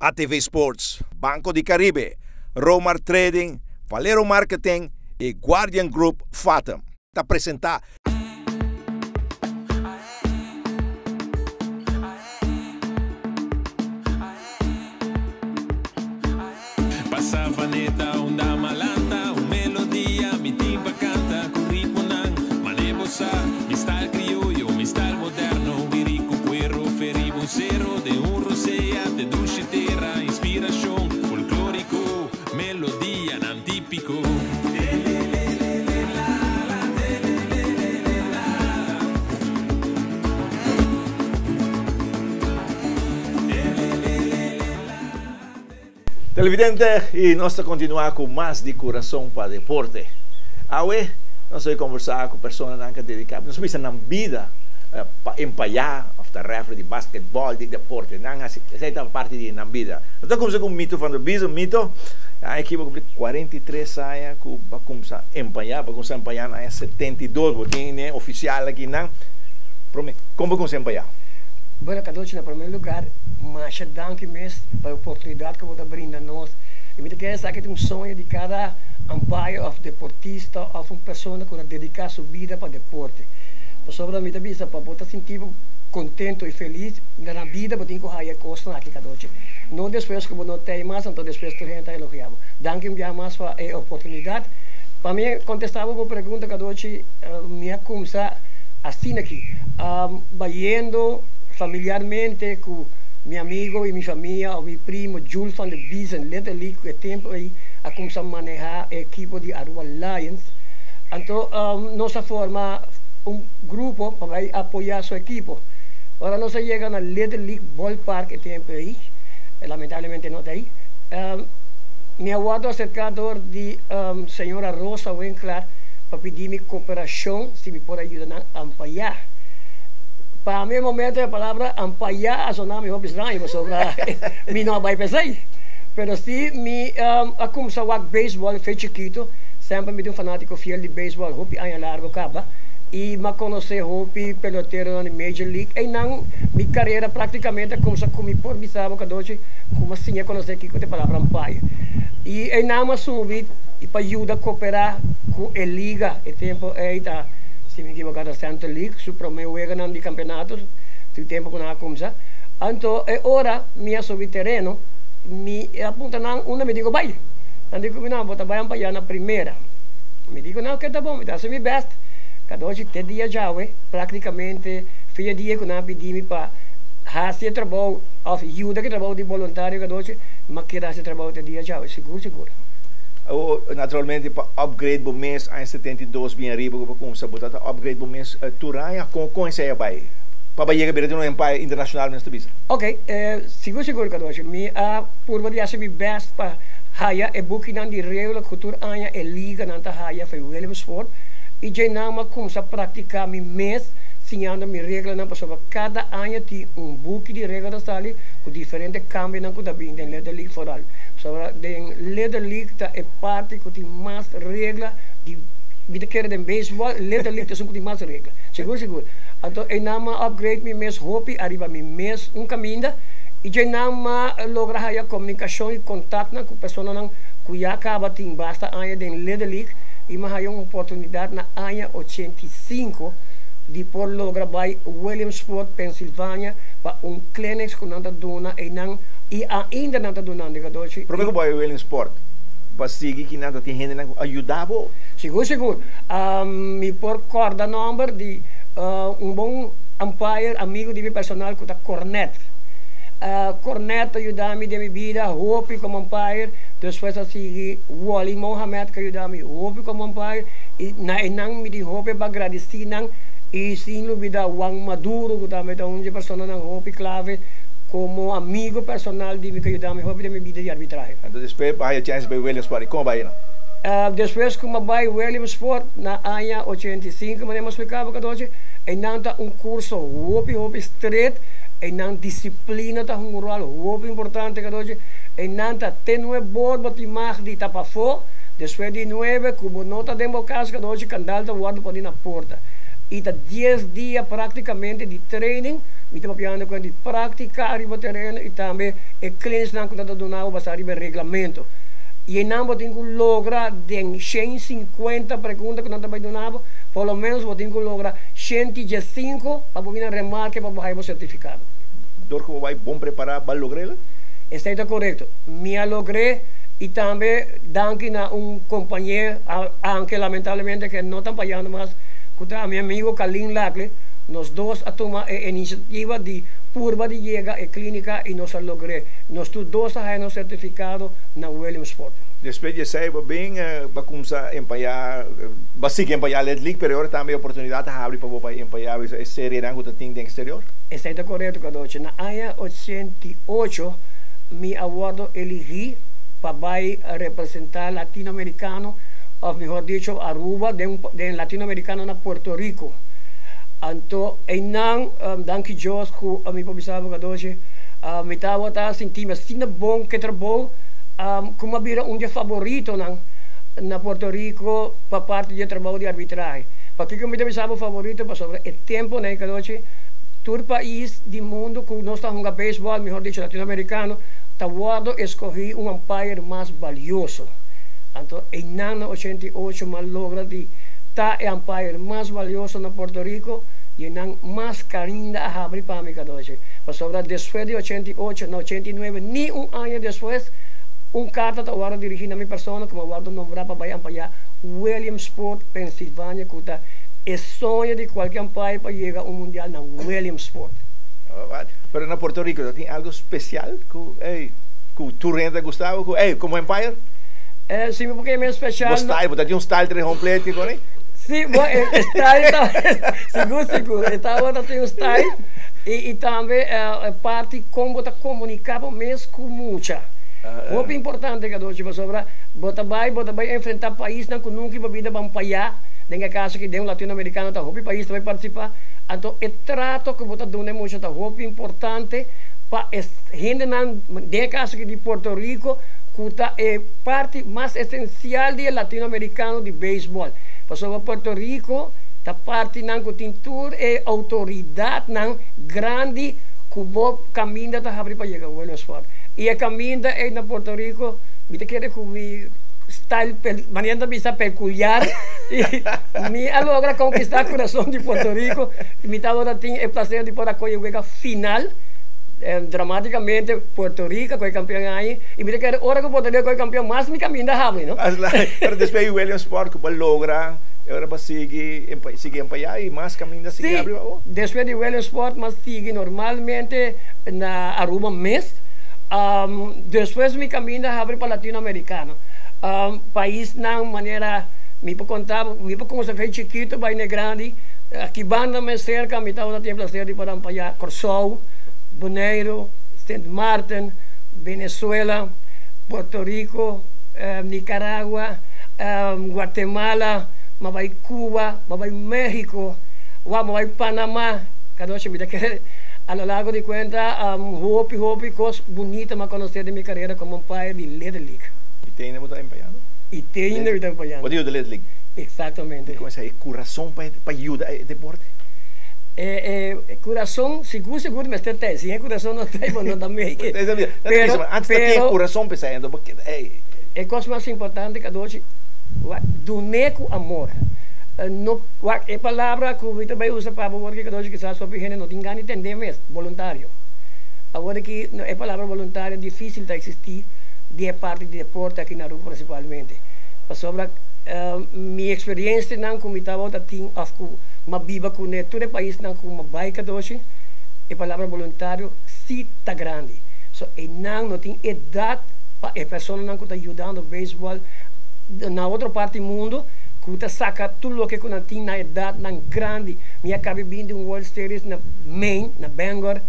ATV Sports, Banco de Caribe, Romar Trading, Valero Marketing e Guardian Group Fathom. Te apresentar. Passa vaneta, onda malanta, melodia, mi timba canta, curripunang, manebosa, mi style criollo, mi style moderno, virico cuero, feribo cero, de un rosea, de dulce terra, inspiración, folclórico, melodia, nan típico. Televidente, e nós vamos continuar com mais de coração para deporte. Hoje, nós vamos conversar com pessoas que dedicam, nós vamos na vida para empalhar, after referee de basquetebol, de deporte, essa é a parte da vida. Nós estamos com o Mito van der Biesen, Mito, a equipe com 43 anos, que vai começar a empalhar na 72, porque tem oficial aqui, não? Como vai começar a empalhar? Bueno, Cadoche, em primeiro lugar, mas danke mesmo pela oportunidade que você brinda a nós. Eu quero dizer que tem sonho de cada umpire, ou deportista, ou uma pessoa que dedicar sua vida para o deporte. Por sobre a minha vida, para você sentir contente e feliz na vida, você tem que fazer coisas aqui, Cadoche. Não depois que você não tem mais, então depois que você está elogiado. Danke mais para a oportunidade. Para mim, contestava a pergunta, Cadoche, me começar assim aqui, vendo familiarmente com meu amigo e minha família, o meu primo Jules van der Biesen, letterlijk o tempo aí a começar a manejar a equipe de Aruba Lions. Então, nós formamos grupo para apoiar sua equipe. Agora nós chegamos na letterlijk ballpark o tempo aí, lamentavelmente não está aí. Me aguardo acercador de senhora Rosa Winkler para pedir-me cooperação, se me pode ajudar a apoiar. Para mim, momento, a palavra ampaiar a sonar meio estranho, mas me não vai pensar. Mas se me começar a jogar beisebol, foi chiquito, sempre me deu fanático fiel de beisebol, hopi a largo caba, e me conheci hopi peloteiro na Major League, e não, minha carreira praticamente começou a comer por missão, como assim eu conheci aqui com a palavra ampaiar. E não me subi para ajudar a cooperar com a liga, e tempo aí tá. Se me equivocar, Santa League, supremo ganhando de campeonatos, do tempo que não começa. Então, agora, minha sobre terreno, me aponta não, uma me digo, vai. Não digo, não, vou trabalhar para na primeira. Me digo, não, que tá bom, me dá o meu best. Cada hoje, até dia já, praticamente, foi dia que não pedi-me para fazer trabalho, ajuda que trabalho de voluntário, cada hoje, mas que dá esse trabalho até dia já, seguro. Naturalmente, para upgrade o mês em 72 bem arriba, para começar a botar upgrade o mês Turanha, com esse aí vai. Para chegar a um empire internacional nesta visa. Ok, seguro, Cadoche. A curva de assumir best para Haya e booking de regra cultura anya e liga nanta Haya foi Williamsport e já não começa a praticar mi mês sinhando mi regra na pessoa cada ano tem book de regra da sali com diferente câmbio na cuda bem den Leader League foral. Sobre den Leader League tá é parte que tem mais regra de vida que den baseball Leader League tem mais regra. Seguro. Então é não upgrade mi mês hope arriba mi mês caminho e já não logra a comunicação e contato com pessoas não cuya acaba tem basta ano den Leader League e mais uma oportunidade na ano 85 de por logra by Williamsport, Pennsylvania, para clinic que não está dona e ainda não está donando. Por que vai Williamsport? Para seguir que não tem gente que ajudava? Seguro. Me por corda number de bom umpire, amigo de meu personal, que está Cornet. Cornet ajuda-me de minha vida, Hope como umpire, depois a seguir Wally Mohamed que ajuda-me, Hope como umpire, e não me de Hope para agradecer, e sem dúvida Juan Maduro que também é uma pessoa na Hope clave como amigo personal de mim que ajuda-me Hope de minha vida de arbitragem. Então depois vai a chance para Williamsport, como vai não? Depois que eu vai Williamsport na ano 85, mas eu explicava que hoje e não está curso Hope straight e não disciplina está rural Hope importante que hoje e não está tem um bordo de mais de tapafo depois de 9 como nota democrática que hoje candidato guarda por na porta. E está 10 dias praticamente de training mi estava piando com de praticar o terreno e também é clientes não que donava basado no regulamento. E não tem que lograr de 150 perguntas que não estava donando, pelo menos tem que lograr 115 para poder remarcar para baixar o certificado. Door que vai bom preparar para lográ-lo? Está correto. Me logrei e também danke a companheiro, aunque lamentavelmente que não está pagando mais, que a meu amigo Kalin Lacle, nós dois a tomar a iniciativa de curva de chega a clínica e nós logrei. Nós dois temos certificado na Williamsport. Depois de sair bem, para começar a empenhar, para seguir empenhar a League, mas agora também a oportunidade de abrir para empenhar a série rango da team de exterior? Está correto, Cadoche. Na ano 88, me aguardo elegi para representar latino-americano, ou melhor dicho, Aruba, de latino-americano na Puerto Rico. Então, não, danke Deus, que a minha poblação Cadoche, me estava sentindo assim bom que trabalho, como vira dia favorito na Puerto Rico para parte do trabalho de arbitragem. Porque que me estava favorito para sobre o tempo, né, Cadoche, todo país do mundo que nós estamos jogando beisebol, melhor dicho, latino-americano, Tahuado escolhi umpire mais valioso. Então, em ano 88, me logra de estar o umpire mais valioso na Puerto Rico e não mais carinho a abrir para mim, Cadoche. Sobre depois de 88, na 89, nem ano depois, carta Tahuado dirigindo a minha pessoa, como Tahuado nombrar para ampaiar Williamsport, Pensilvânia, que é sonho de qualquer umpire para chegar ao mundial na Williamsport. Pero na Puerto Rico tem algo especial que tu renda Gustavo, como Empire? Sim, porque é meio especial. Style, tem um style completo, né? Sim, o style seguro, estava tem um style e também parte como está comunicado mesmo com muita. Muito importante que hoje sobre bota vai enfrentar país que nunca bebida vão pagar, nem caso que de latino-americano tá o país vai participar. Então, o trato que você dá muito é muito importante para a gente, de caso de Puerto Rico, que é parte mais essencial do latino-americano de beisebol. Para Puerto Rico, a parte que tem toda a autoridade grande que o caminho está abrindo para chegar ao Williamsport. E o caminho é na Puerto Rico, me quer que style, maneira de peculiar e me logra conquistar o coração de Puerto Rico e me estava tendo o prazer de poder acolher a final dramaticamente Puerto Rico com o campeão aí e me quer hora que poderia com o campeão mais me caminho da Hamlin, não? Mas depois o Williamsport que logra agora para seguir empenhar e mais caminho da seguir abrir. Depois de Williamsport mas sigue normalmente na Aruba mês depois me caminho da abre para latino-americano. País na maneira me para contar me para como se fez chiquito vai na grande aqui banda me cerca me estava tendo prazer de para ampaiar Corsol, Bonaire, Saint Martin, Venezuela, Puerto Rico, Nicaragua, Guatemala, mas vai Cuba, mas vai México, mas vai Panamá, cada vez me quer a lo largo de cuenta hopi coisa bonita me conhecer de minha carreira como umpire de Little League. E tem ainda está empenhado? E tem ainda está empenhado. O dia do Little League? Exatamente. Como é coração para ajudar o deporte? Coração, seguro, mas tem sim, coração não tem, mas não também. Pero antes tem coração pensando, porque a coisa mais importante que hoje donar com amor. No, a palavra que o também usa para porque que hoje quizás sobre gente não tem ganho entender mesmo, voluntário. Agora que a palavra voluntário é difícil de existir de parte de deporte aqui na rua principalmente. Sobre minha experiência não como estava tem uma viva com todo o país não com uma bike hoje a palavra voluntário se está grande. So não tem idade para a pessoa não que está ajudando o beisebol na outra parte do mundo que está saca tudo o que não tem na idade não grande. Me acabei vindo um World Series na Maine, na Bangor.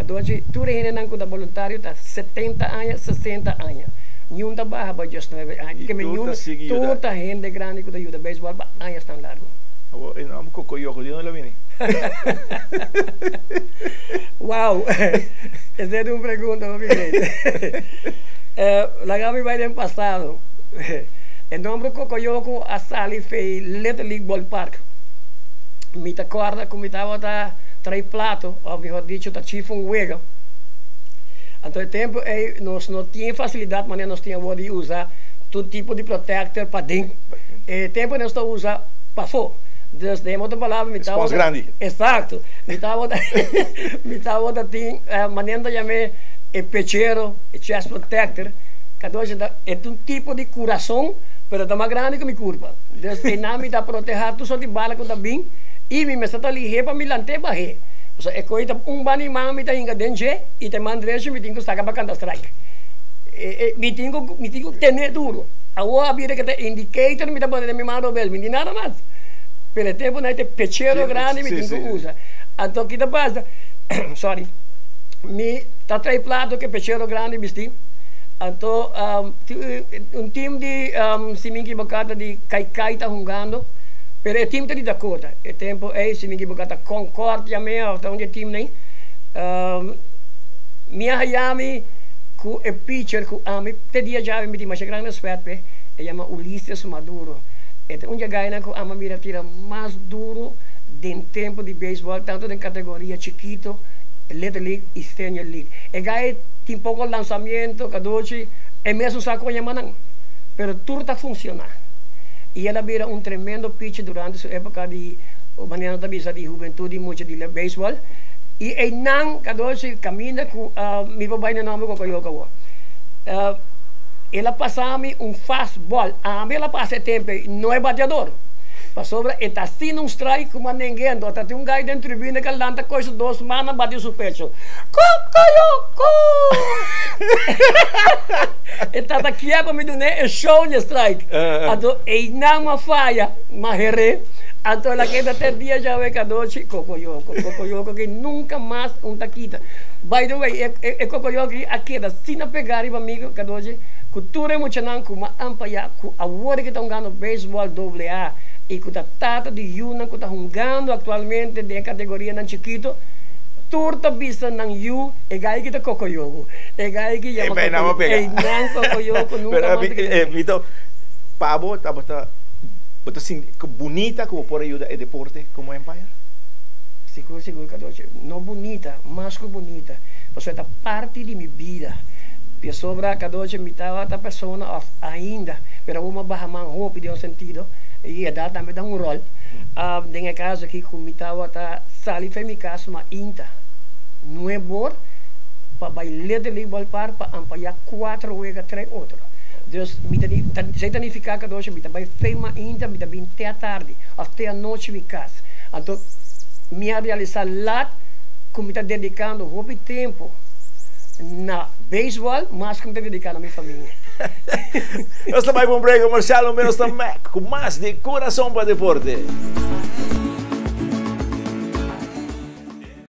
Hoje tudo a gente não que está voluntário está 70 anos, 60 anos. Nenhum está barra para 19 anos. Que toda a gente grande que ajuda o beisebol para anos tão largo. Não, cocoyoco, eu não lo vine. Uau! Essa é uma pergunta, obviamente. La Gabi vai no passado. O nome do Cocoyoco a Sally fez Little League Ballpark. Me acorda como estava 3 pratos, ou melhor dito, tá tipo um juego. Então, o tempo, nós não tínhamos facilidade, mas nós tínhamos de usar todo tipo de protector para dentro. O tempo, nós estamos usando para fora. Desde outra palavra, me estava... grande. Exato. Me estava maneira de chamar o pechero, o chest protector, que é um tipo de coração, mas é mais grande que minha curva. Desde não me dá proteger tudo de bala que está bem, e me está ali para me lanter para ré. É coisa banimão me está indo dentro e te mandrejo me tenho que sacar para cantar strike. Me tenho que ter duro. A hora que te indicator me está podendo me mandar bem, me nada mais. Pelo tempo não tem pechero grande me tenho que usar. Então o que passa? Sorry. Me tá 3 pratos que pechero grande vestir. Então time de se me equivocada de Kaikai está jogando. Pero o time está de Dakota. O tempo se me equivocada Concórdia mesmo, então onde o time nem. Minha Miami com o pitcher com ami te dia já me tinha grande respeito, ele chama Ulisses Maduro. Então onde ganha com ama mira tira mais duro de tempo de beisebol, tanto em categoria chiquito, Little League e Senior League. E ganha tem pouco lançamento, cadoce, é mesmo saco de manang. Pero tudo está funcionando. E ela vira um tremendo pitch durante sua época de maneira de juventude, muito de beisebol. E ele não, cada vez caminha com meu papai no nome Cocoyoco. Ela passa-me fastball. Ela passa tempo, não é bateador. Sobre, está assim strike como ninguém. Está tem guy dentro da tribuna que lança coisa 2 semanas, bate o pecho. Cocoyoco! Está aqui para me dar show de strike. Então, ele não falha, mas então, ela queda até dia já vai cada noite Cocoyoco que nunca mais taquita. By the way, Cocoyoco aqui da se não pegar para amigo cada noite, cultura emocional com uma amplia, com a hora que estão ganhando beisebol AA e com a tata de Yuna que está jogando atualmente de categoria não chiquito. Turta vista nang yu, gai kita Cocoyoco. Gai que llama Cocoyoco nunca mais. Então, Pablo, está assim, bonita como por ayudar o deporte como Empire? Seguro, Cadoche. Não bonita, mais que bonita. Porque é parte de minha vida. Porque sobre a Cadoche, me estava a pessoa ainda, mas uma barra mais roupa de um sentido, e a data também dá rol. Nesse caso aqui, como me estava a sair para minha casa, mas ainda não é bom para bailar de língua para ampliar 4 vezes 3 outros. Dus zij dan niet verkijken door je, bij fema ainda, bij até a tarde, até a noite em casa. Então, me realizar lá, como está dedicando muito tempo na beisebol, mas como está dedicando a minha família. Nós também vamos para o Marcelo, menos também com mais de coração para deporte.